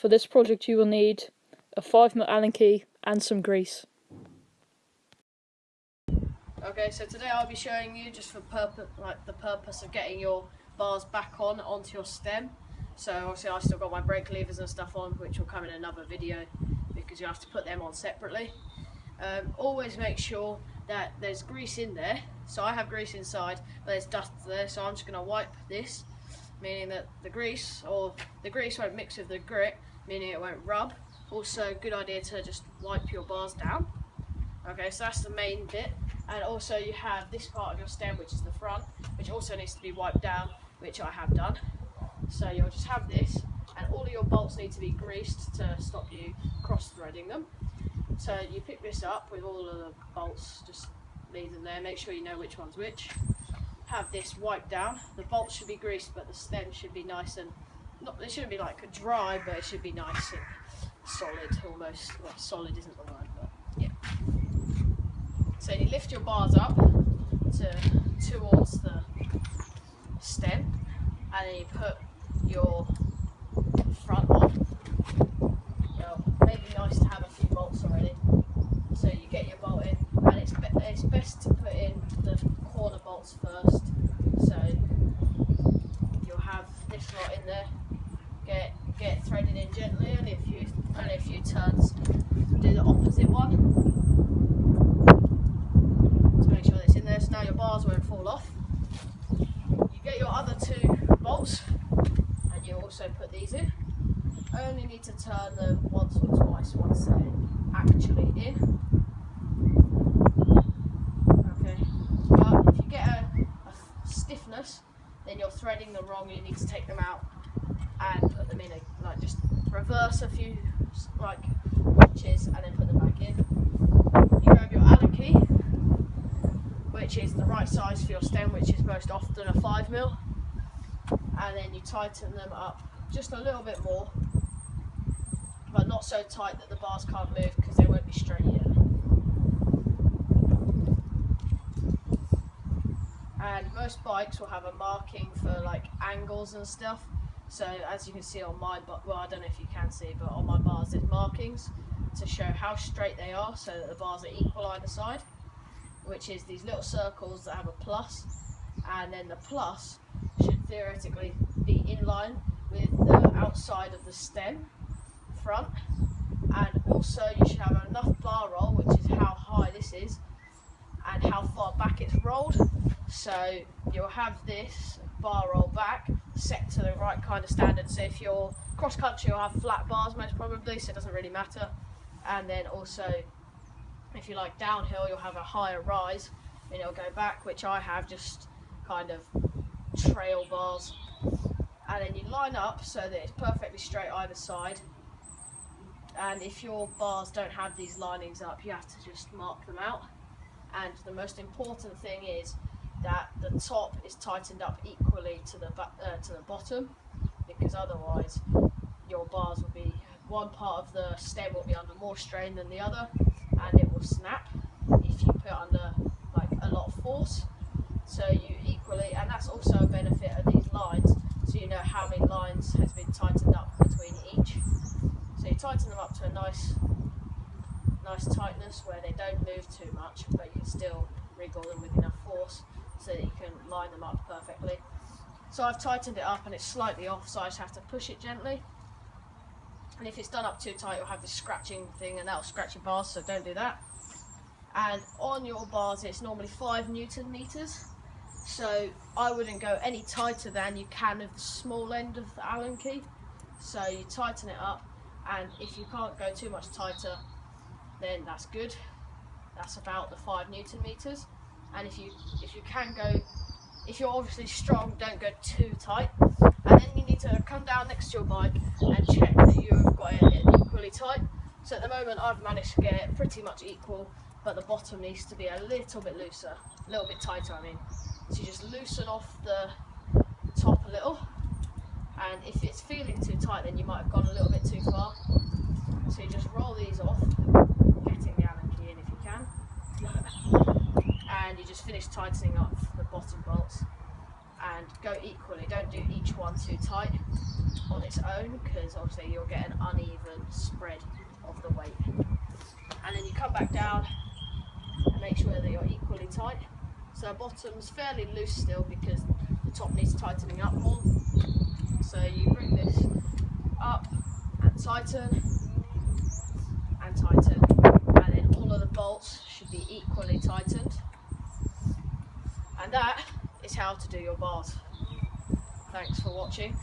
For this project you will need a 5mm Allen key and some grease. Okay, so today I'll be showing you just for the purpose of getting your bars back onto your stem. So obviously I still got my brake levers and stuff on, which will come in another video because you have to put them on separately. Always make sure that there's grease in there. So I have grease inside, but there's dust there, so I'm just going to wipe this, meaning that the grease won't mix with the grit, meaning it won't rub. Also, good idea to just wipe your bars down. Okay, so that's the main bit. And also you have this part of your stem, which is the front, which also needs to be wiped down, which I have done. So you'll just have this, and all of your bolts need to be greased to stop you cross-threading them. So you pick this up with all of the bolts, just leave them there, make sure you know which one's which. Have this wiped down. The bolts should be greased, but the stem should be nice and, it shouldn't be like dry, but it should be nice and solid almost. Well, solid isn't the word, but yeah. So you lift your bars up towards the stem, and then you put your front on. Well, maybe nice to have a few bolts already. So you get your bolt in, and it's best to put in the corner bolts first. So you'll have this lot in there. Get it threaded in gently, only a few turns. Do the opposite one to make sure that it's in there. So now your bars won't fall off. You get your other two bolts, and you also put these in. Only need to turn them once or twice once they're actually in. Okay, but if you get a stiffness, then you're threading them wrong. You need to take them out and put them in, just reverse a few inches and then put them back in. You grab your Allen key, which is the right size for your stem, which is most often a 5mm, and then you tighten them up just a little bit more, but not so tight that the bars can't move because they won't be straight yet. And most bikes will have a marking for angles and stuff. So as you can see on my, well, I don't know if you can see, but on my bars there's markings to show how straight they are, so that the bars are equal either side, which is these little circles that have a plus, and then the plus should theoretically be in line with the outside of the stem front, and also you should have enough bar roll, which is how high this is and how far back it's rolled. So you'll have this bar roll back set to the right kind of standard. So if you're cross country, you'll have flat bars most probably, so it doesn't really matter. And then also if you like downhill, you'll have a higher rise and it'll go back, which I have just kind of trail bars. And then you line up so that it's perfectly straight either side. And if your bars don't have these linings up, you have to just mark them out. And the most important thing is that the top is tightened up equally to the bottom, because otherwise your bars will be, one part of the stem will be under more strain than the other, and it will snap if you put under a lot of force. So you equally, and that's also a benefit of these lines, so you know how many lines has been tightened up between each. So you tighten them up to a nice tightness where they don't move too much, but you can still wriggle them with enough force so that you can line them up perfectly. So I've tightened it up and it's slightly off, so I just have to push it gently. And if it's done up too tight, you'll have this scratching thing, and that'll scratch your bars, so don't do that. And on your bars, it's normally 5 Newton meters. So I wouldn't go any tighter than you can with the small end of the Allen key. So you tighten it up, and if you can't go too much tighter, then that's good. That's about the 5 Newton meters. And if you can go, if you're obviously strong, don't go too tight. And then you need to come down next to your bike and check that you've got it equally tight. So at the moment I've managed to get it pretty much equal, but the bottom needs to be a little bit looser, a little bit tighter I mean. So you just loosen off the top a little, and if it's feeling too tight then you might have gone a little bit too far. So you just roll these off, getting the Allen key in if you can, and you just finish tightening up the bottom bolts, and go equally. Don't do each one too tight on its own, because obviously you'll get an uneven spread of the weight. And then you come back down and make sure that you're equally tight. So the bottom's fairly loose still because the top needs tightening up more. So you bring this up and tighten, and then all of the bolts should be equally tightened. And that is how to do your bars. Thanks for watching.